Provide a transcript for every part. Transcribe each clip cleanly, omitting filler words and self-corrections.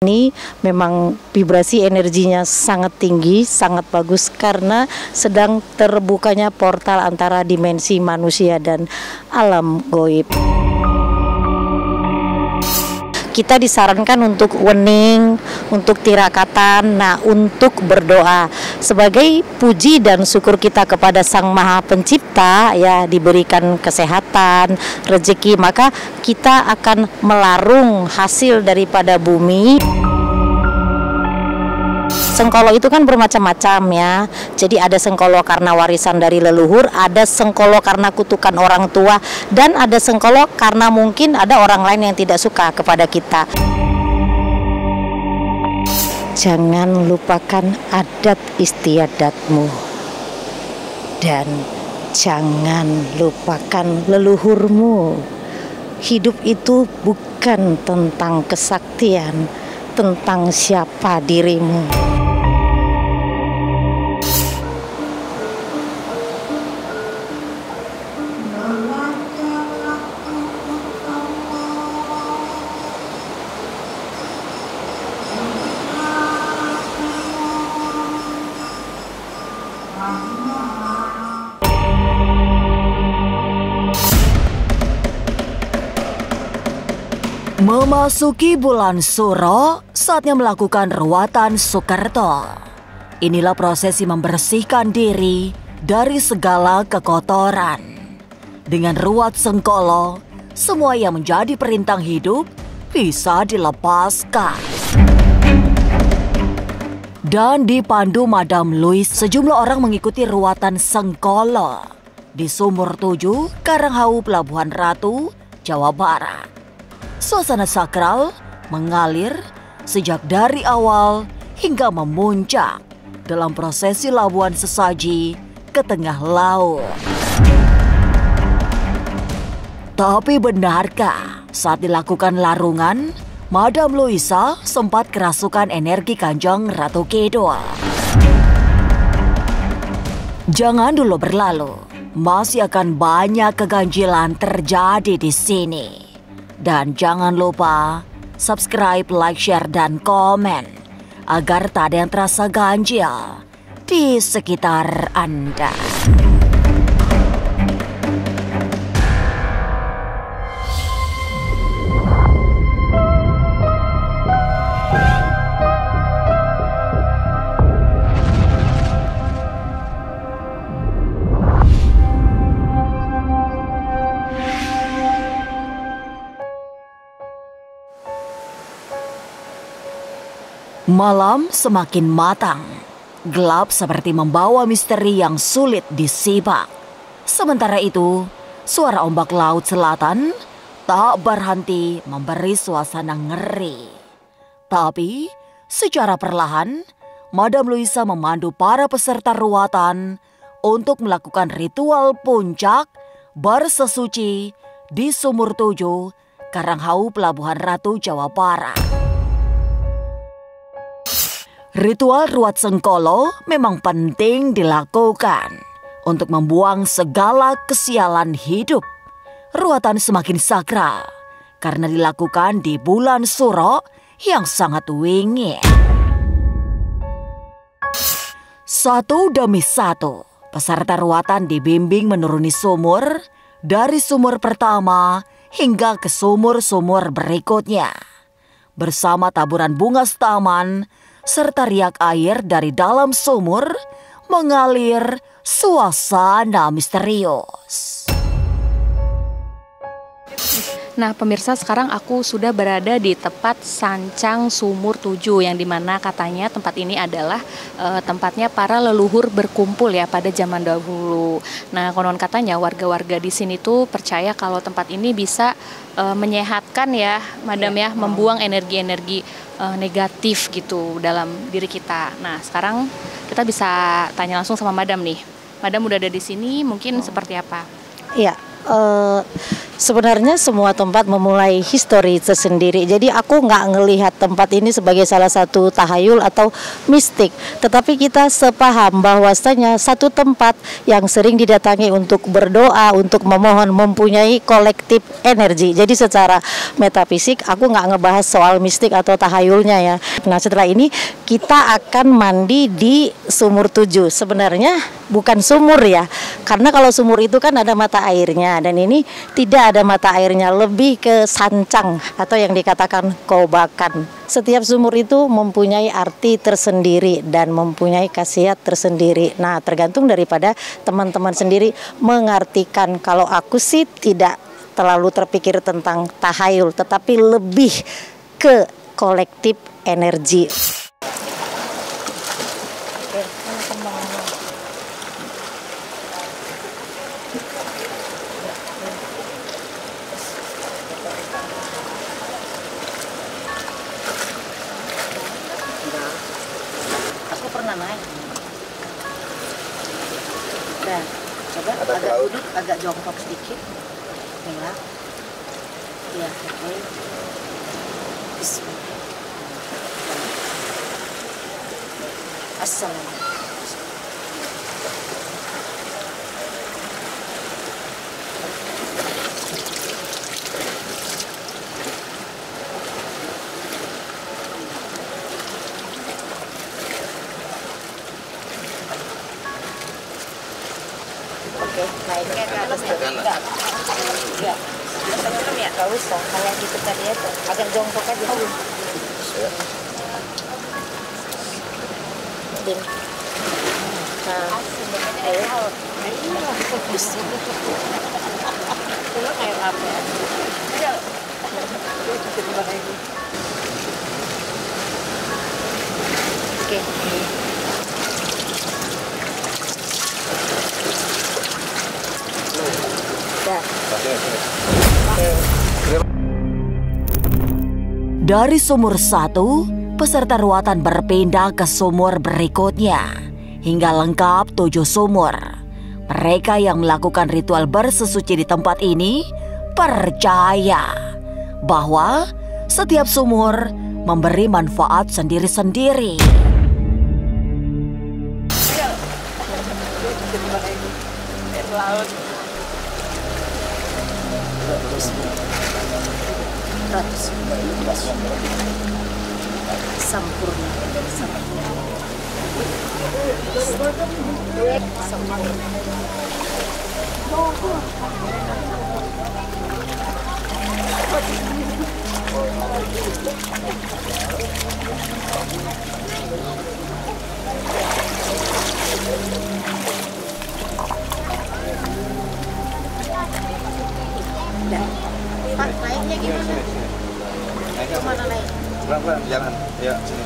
Ini memang vibrasi energinya sangat tinggi, sangat bagus karena sedang terbukanya portal antara dimensi manusia dan alam goib. Kita disarankan untuk wening, untuk tirakatan, untuk berdoa sebagai puji dan syukur kita kepada Sang Maha Pencipta, ya, diberikan kesehatan, rezeki, maka kita akan melarung hasil daripada bumi. Sengkolo itu kan bermacam-macam, ya. Jadi ada sengkolo karena warisan dari leluhur, ada sengkolo karena kutukan orang tua, dan ada sengkolo karena mungkin ada orang lain yang tidak suka kepada kita. Jangan lupakan adat istiadatmu, dan jangan lupakan leluhurmu. Hidup itu bukan tentang kesaktian, tentang siapa dirimu. Memasuki bulan Suro, saatnya melakukan ruwatan Sukerto. Inilah prosesi membersihkan diri dari segala kekotoran. Dengan ruwat Sengkolo, semua yang menjadi perintang hidup bisa dilepaskan. Dan dipandu Madam Louis, sejumlah orang mengikuti ruwatan Sengkolo di Sumur 7, Karanghau, Pelabuhan Ratu, Jawa Barat. Suasana sakral mengalir sejak dari awal hingga memuncak dalam prosesi labuan sesaji ke tengah laut. Tapi benarkah saat dilakukan larungan, Madam Luisa sempat kerasukan energi Kanjeng Ratu Kidul? Jangan dulu berlalu, masih akan banyak keganjilan terjadi di sini. Dan jangan lupa subscribe, like, share, dan komen agar tak ada yang terasa ganjil di sekitar Anda. Malam semakin matang, gelap seperti membawa misteri yang sulit disipak. Sementara itu, suara ombak laut selatan tak berhenti memberi suasana ngeri. Tapi, secara perlahan, Madam Luisa memandu para peserta ruwatan untuk melakukan ritual puncak bersesuci di Sumur 7, Karanghau, Pelabuhan Ratu, Jawa Barat. Ritual ruwat Sengkolo memang penting dilakukan untuk membuang segala kesialan hidup. Ruwatan semakin sakral karena dilakukan di bulan Suro yang sangat wingit. Satu demi satu, peserta ruwatan dibimbing menuruni sumur dari sumur pertama hingga ke sumur-sumur berikutnya. Bersama taburan bunga setaman serta riak air dari dalam sumur mengalir suasana misterius. Nah pemirsa, sekarang aku sudah berada di tempat Sancang Sumur 7, yang dimana katanya tempat ini adalah tempatnya para leluhur berkumpul, ya, pada zaman dahulu. Nah konon katanya warga-warga di sini tuh percaya kalau tempat ini bisa menyehatkan, ya Madam, ya, membuang energi-energi negatif gitu dalam diri kita. Nah sekarang kita bisa tanya langsung sama Madam nih. Madam udah ada di sini, mungkin seperti apa? Ya, Sebenarnya semua tempat memulai histori tersendiri. Jadi aku nggak ngelihat tempat ini sebagai salah satu tahayul atau mistik. Tetapi kita sepaham bahwasanya satu tempat yang sering didatangi untuk berdoa, untuk memohon, mempunyai kolektif energi. Jadi secara metafisik aku nggak ngebahas soal mistik atau tahayulnya ya. Nah setelah ini kita akan mandi di Sumur Tujuh. Sebenarnya bukan sumur ya. Karena kalau sumur itu kan ada mata airnya. Dan ini tidak ada mata airnya, lebih ke sancang atau yang dikatakan kobakan. Setiap sumur itu mempunyai arti tersendiri dan mempunyai khasiat tersendiri. Nah, tergantung daripada teman-teman sendiri mengartikan. Kalau aku sih tidak terlalu terpikir tentang tahayul, tetapi lebih ke kolektif energi. Aku pernah naik. Nah, coba agak duduk, agak jongkok sedikit. Ya. Ya, oke. Bismillah. Assalamualaikum. Oke, naiknya ke atas tuh. Enggak. Ya, nggak usah. Kalau gitu tadi ya, agak jongkok aja. Din. Nah, ayo. Fokus. Itu kayak apa? Oke. Dari sumur 1, peserta ruatan berpindah ke sumur berikutnya hingga lengkap 7 sumur. Mereka yang melakukan ritual bersesuci di tempat ini percaya bahwa setiap sumur memberi manfaat sendiri-sendiri. Sempurna. Pak, naiknya gimana? Kemana naik? Pelan-pelan, jalan. Ya, sini.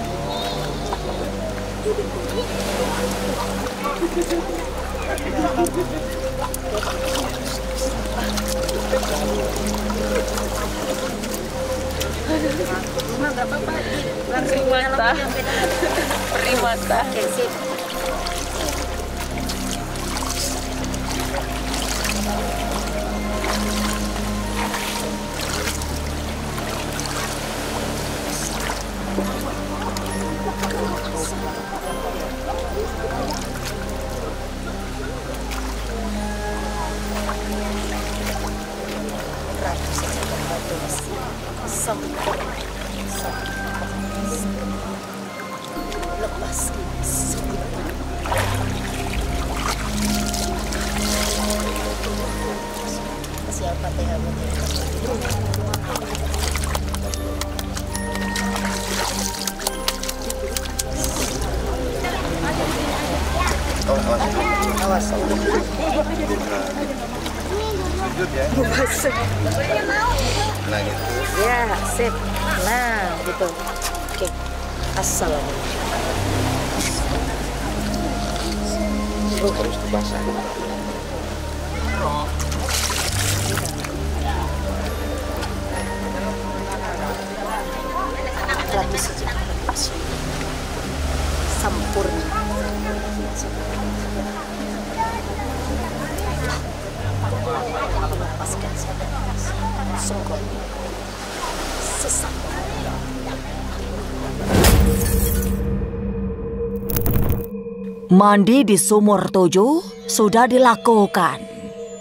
Nggak apa-apa. Perih mata. Perih mata. Oke, sip. Lepas siapa THB? Awas. Sujud ya. Nah gitu. Ya, sip. Nah, gitu. Oke. Assalamualaikum. Harus dibasah. Lapis saja. Sempurna. Lepaskan saja. Sengkolo. Sesak. Mandi di sumur 7 sudah dilakukan.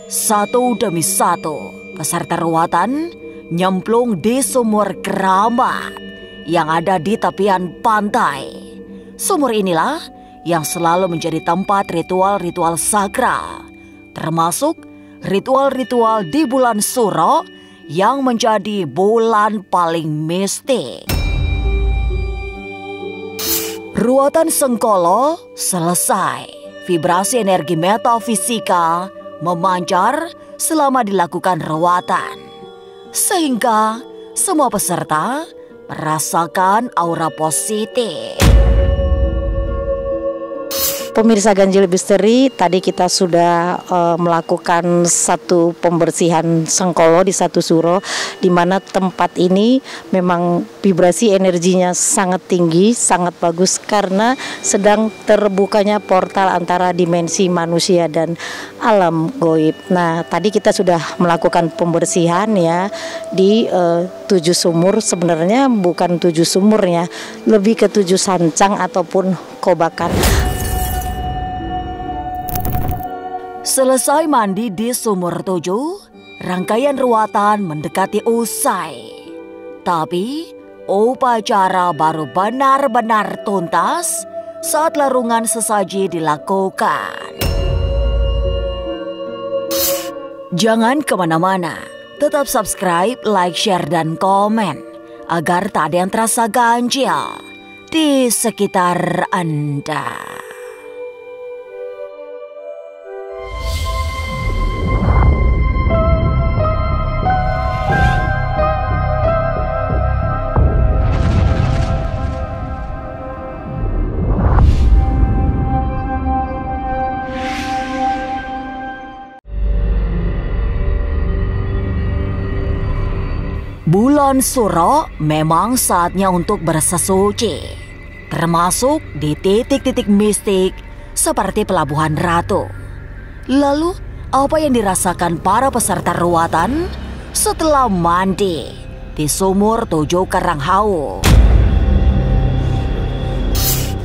Satu demi satu peserta ruatan nyemplung di sumur keramat yang ada di tepian pantai. Sumur inilah yang selalu menjadi tempat ritual-ritual sakral, termasuk ritual-ritual di bulan Suro yang menjadi bulan paling mistik. Ruatan Sengkolo selesai. Vibrasi energi metafisika memancar selama dilakukan ruatan, sehingga semua peserta merasakan aura positif. Pemirsa Ganjil Misteri, tadi kita sudah melakukan satu pembersihan Sengkolo di satu suro, di mana tempat ini memang vibrasi energinya sangat tinggi, sangat bagus karena sedang terbukanya portal antara dimensi manusia dan alam goib. Nah, tadi kita sudah melakukan pembersihan ya di 7 sumur. Sebenarnya bukan 7 sumurnya, lebih ke 7 sancang ataupun kobakan. Selesai mandi di sumur 7, rangkaian ruatan mendekati usai. Tapi upacara baru benar-benar tuntas saat larungan sesaji dilakukan. Jangan kemana-mana, tetap subscribe, like, share, dan komen agar tak ada yang terasa ganjil di sekitar Anda. Bulan Suro memang saatnya untuk bersesuci, termasuk di titik-titik mistik seperti Pelabuhan Ratu. Lalu, apa yang dirasakan para peserta ruatan setelah mandi di sumur 7 Karanghau?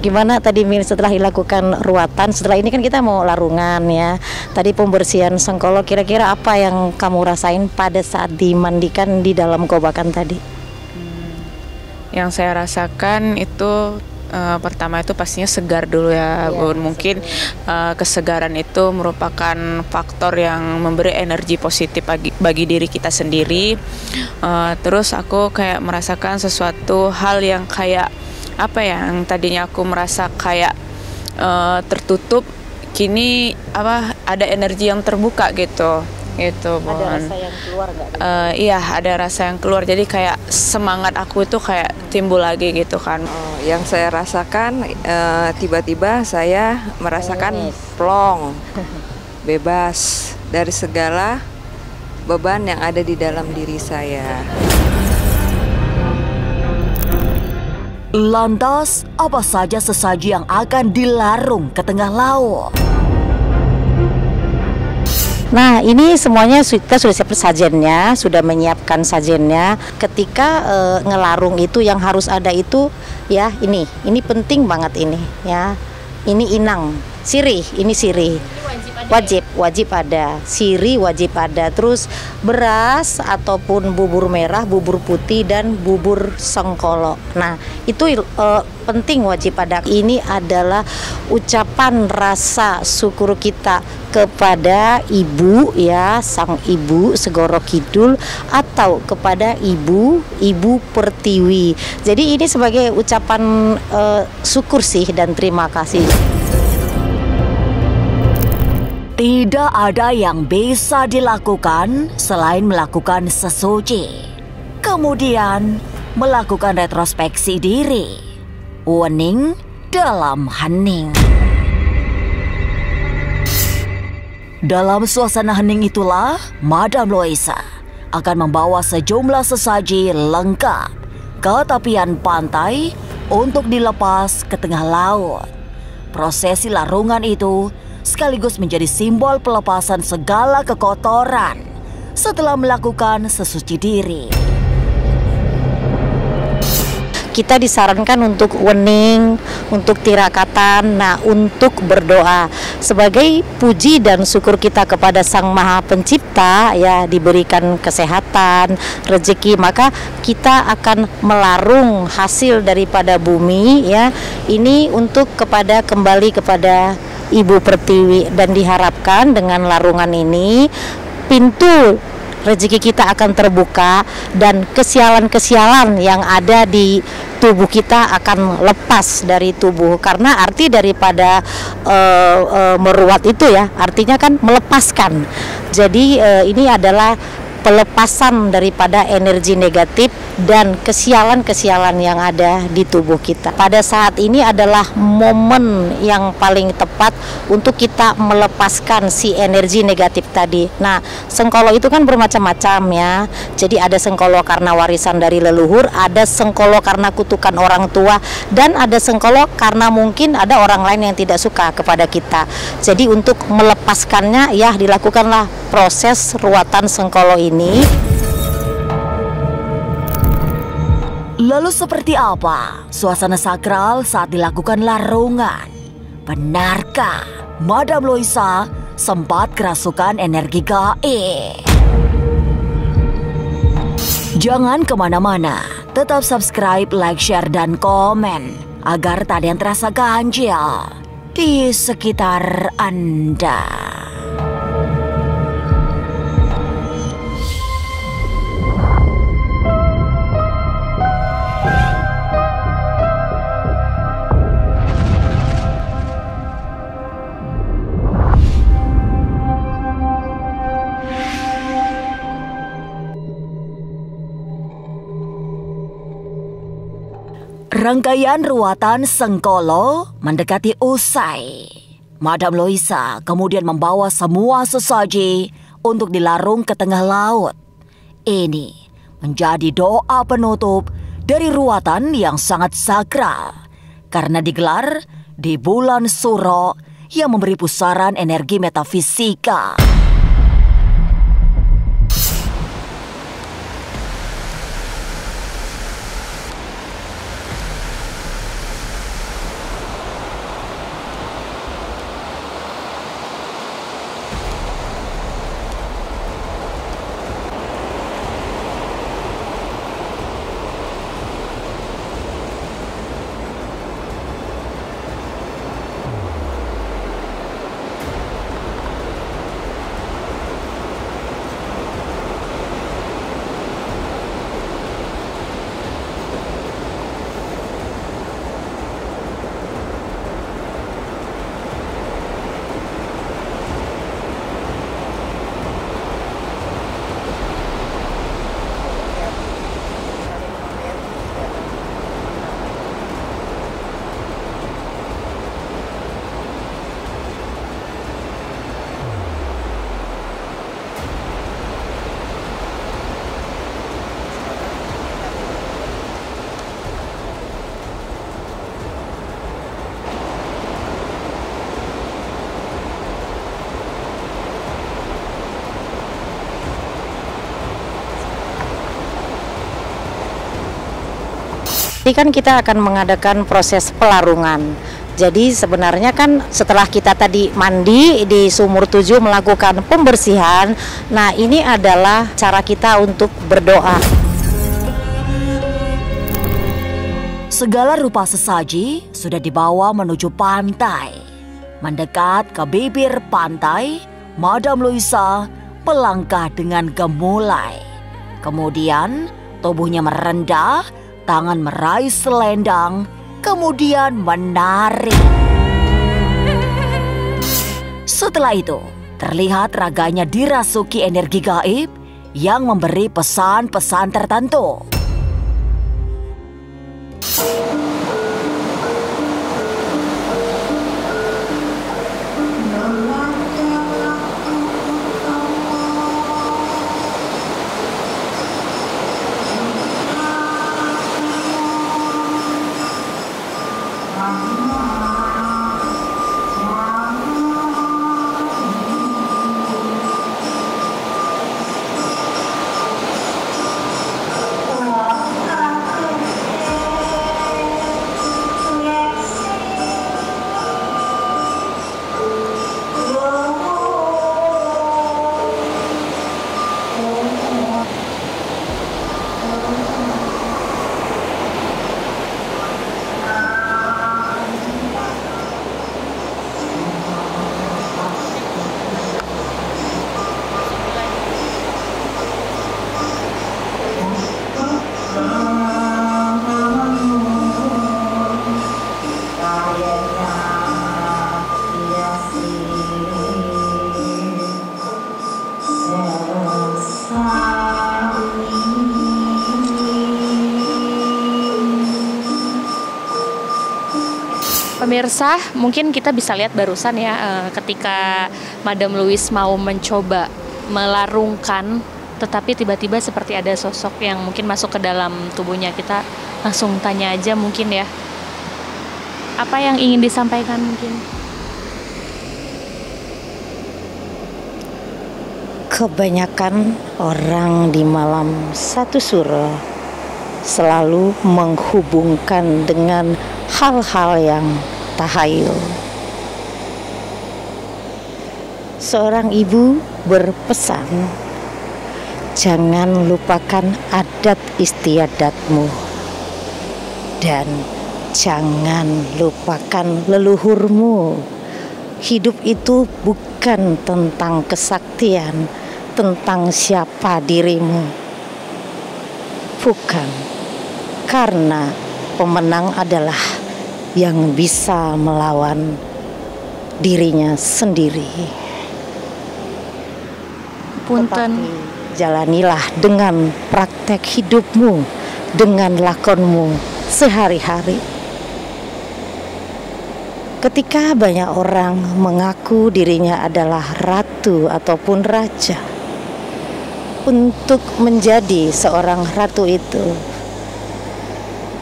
Gimana tadi Min setelah dilakukan ruatan, setelah ini kan kita mau larungan ya. Tadi pembersihan Sengkolo, kira-kira apa yang kamu rasain pada saat dimandikan di dalam kobakan tadi? Yang saya rasakan itu pertama itu pastinya segar dulu ya, Bun. Mungkin kesegaran itu merupakan faktor yang memberi energi positif bagi diri kita sendiri. Terus aku kayak merasakan sesuatu hal yang kayak apa ya, yang tadinya aku merasa kayak tertutup, kini ada energi yang terbuka gitu. Itu, Bon. Ada rasa yang keluar nggak? Iya, ada rasa yang keluar. Jadi kayak semangat aku itu kayak timbul lagi gitu kan. Yang saya rasakan tiba-tiba saya merasakan plong, bebas dari segala beban yang ada di dalam diri saya. Lantas, apa saja sesaji yang akan dilarung ke tengah laut? Nah, ini semuanya kita sudah siap sajennya, sudah menyiapkan sajennya. Ketika ngelarung itu yang harus ada itu ya ini penting banget ini ya. Ini inang, sirih, ini sirih. Wajib ada. Sirih wajib ada. Terus beras ataupun bubur merah, bubur putih dan bubur Sengkolo. Nah, itu penting wajib ada. Ini adalah ucapan rasa syukur kita kepada ibu ya, sang ibu Segoro Kidul atau kepada ibu Pertiwi. Jadi ini sebagai ucapan syukur sih dan terima kasih. Tidak ada yang bisa dilakukan selain melakukan sesuci. Kemudian melakukan retrospeksi diri. Wening dalam hening. Dalam suasana hening itulah Madam Loisa akan membawa sejumlah sesaji lengkap ke tepian pantai untuk dilepas ke tengah laut. Prosesi larungan itu sekaligus menjadi simbol pelepasan segala kekotoran setelah melakukan sesuci diri. Kita disarankan untuk wening, untuk tirakatan, nah untuk berdoa sebagai puji dan syukur kita kepada Sang Maha Pencipta, ya diberikan kesehatan, rezeki, maka kita akan melarung hasil daripada bumi, ya ini untuk kembali kepada Ibu Pertiwi, dan diharapkan dengan larungan ini pintu rezeki kita akan terbuka dan kesialan-kesialan yang ada di tubuh kita akan lepas dari tubuh, karena arti daripada meruat itu ya artinya kan melepaskan. Jadi ini adalah pelepasan daripada energi negatif dan kesialan-kesialan yang ada di tubuh kita. Pada saat ini adalah momen yang paling tepat untuk kita melepaskan si energi negatif tadi. Nah, sengkolo itu kan bermacam-macam ya. Jadi ada sengkolo karena warisan dari leluhur, ada sengkolo karena kutukan orang tua, dan ada sengkolo karena mungkin ada orang lain yang tidak suka kepada kita. Jadi untuk melepaskannya ya dilakukanlah proses ruatan sengkolo ini. Lalu seperti apa suasana sakral saat dilakukan larungan? Benarkah Madam Loisa sempat kerasukan energi gaib? Jangan kemana-mana, tetap subscribe, like, share, dan komen agar tak ada yang terasa ganjil di sekitar Anda. Rangkaian ruatan sengkolo mendekati usai. Madam Loisa kemudian membawa semua sesaji untuk dilarung ke tengah laut. Ini menjadi doa penutup dari ruatan yang sangat sakral karena digelar di bulan Suro yang memberi pusaran energi metafisika. Ini kan kita akan mengadakan proses pelarungan. Jadi sebenarnya kan setelah kita tadi mandi di sumur 7 melakukan pembersihan, nah ini adalah cara kita untuk berdoa. Segala rupa sesaji sudah dibawa menuju pantai. Mendekat ke bibir pantai, Madam Loisa melangkah dengan gemulai. Kemudian tubuhnya merendah, tangan meraih selendang, kemudian menarik. Setelah itu, terlihat raganya dirasuki energi gaib yang memberi pesan-pesan tertentu. Pemirsa, mungkin kita bisa lihat barusan ya ketika Madam Louise mau mencoba melarungkan, tetapi tiba-tiba seperti ada sosok yang mungkin masuk ke dalam tubuhnya. Kita langsung tanya aja mungkin ya. Apa yang ingin disampaikan mungkin? Kebanyakan orang di malam satu suro selalu menghubungkan dengan hal-hal yang tahayul. Seorang ibu berpesan, jangan lupakan adat istiadatmu dan jangan lupakan leluhurmu. Hidup itu bukan tentang kesaktian, tentang siapa dirimu. Bukan, karena pemenang adalah yang bisa melawan dirinya sendiri. Punten. Tetapi jalanilah dengan praktek hidupmu, dengan lakonmu sehari-hari. Ketika banyak orang mengaku dirinya adalah ratu ataupun raja, untuk menjadi seorang ratu itu,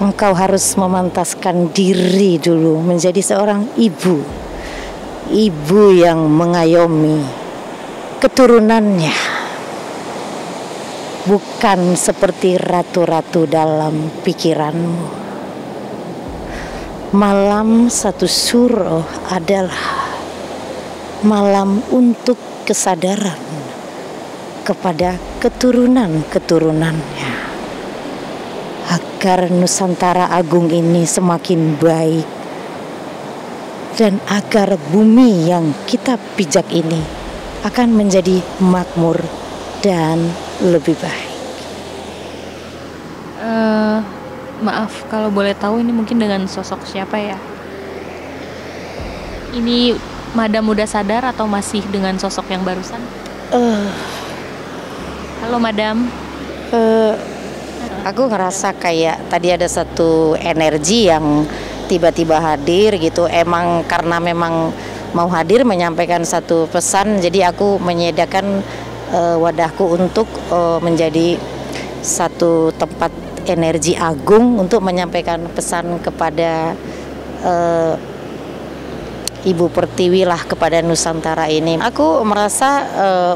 engkau harus memantaskan diri dulu menjadi seorang ibu. Ibu yang mengayomi keturunannya, bukan seperti ratu-ratu dalam pikiranmu. Malam satu suro adalah malam untuk kesadaran kepada keturunan-keturunannya, agar Nusantara Agung ini semakin baik dan agar bumi yang kita pijak ini akan menjadi makmur dan lebih baik. Maaf kalau boleh tahu ini mungkin dengan sosok siapa ya? Ini Madam udah sadar atau masih dengan sosok yang barusan? Halo Madam. Aku ngerasa kayak tadi ada satu energi yang tiba-tiba hadir gitu. Emang karena memang mau hadir menyampaikan satu pesan, jadi aku menyediakan wadahku untuk menjadi satu tempat energi agung untuk menyampaikan pesan kepada Ibu Pertiwi lah, kepada Nusantara ini. Aku merasa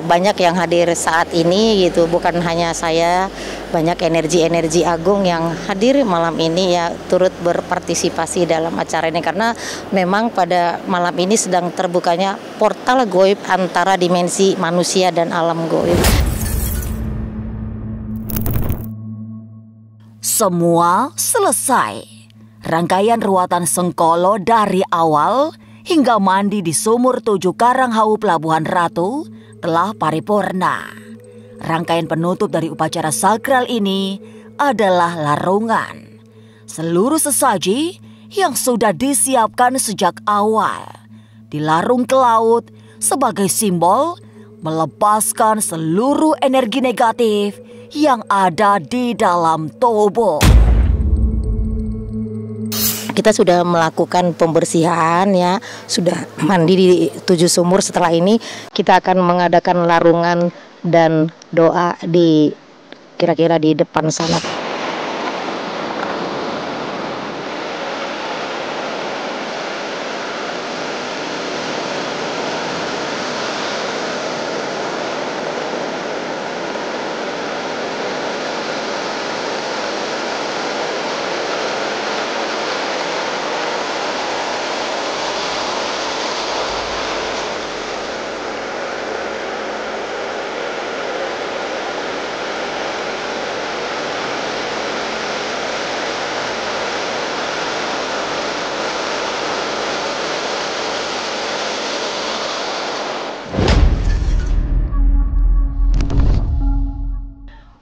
banyak yang hadir saat ini gitu, bukan hanya saya, banyak energi-energi agung yang hadir malam ini ya, turut berpartisipasi dalam acara ini, karena memang pada malam ini sedang terbukanya portal goib antara dimensi manusia dan alam goib. Semua selesai. Rangkaian ruatan Sengkolo dari awal hingga mandi di Sumur 7 Karanghau Pelabuhan Ratu telah paripurna. Rangkaian penutup dari upacara sakral ini adalah larungan. Seluruh sesaji yang sudah disiapkan sejak awal dilarung ke laut sebagai simbol melepaskan seluruh energi negatif yang ada di dalam tubuh. Kita sudah melakukan pembersihan ya, sudah mandi di 7 sumur. Setelah ini kita akan mengadakan larungan dan doa di kira-kira di depan sana.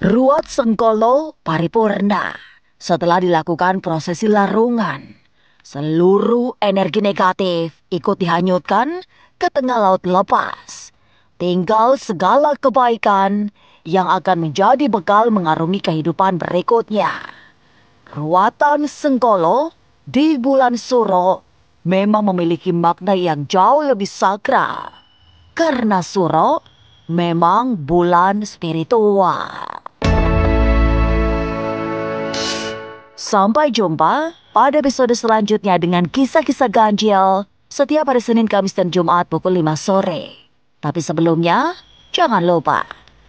Ruat Sengkolo paripurna. Setelah dilakukan prosesi larungan, seluruh energi negatif ikut dihanyutkan ke tengah laut lepas. Tinggal segala kebaikan yang akan menjadi bekal mengarungi kehidupan berikutnya. Ruatan Sengkolo di bulan Suro memang memiliki makna yang jauh lebih sakral. Karena Suro memang bulan spiritual. Sampai jumpa pada episode selanjutnya dengan kisah-kisah ganjil setiap hari Senin, Kamis, dan Jumat pukul 5 sore. Tapi sebelumnya, jangan lupa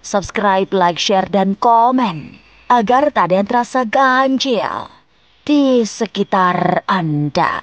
subscribe, like, share, dan komen agar tak ada yang terasa ganjil di sekitar Anda.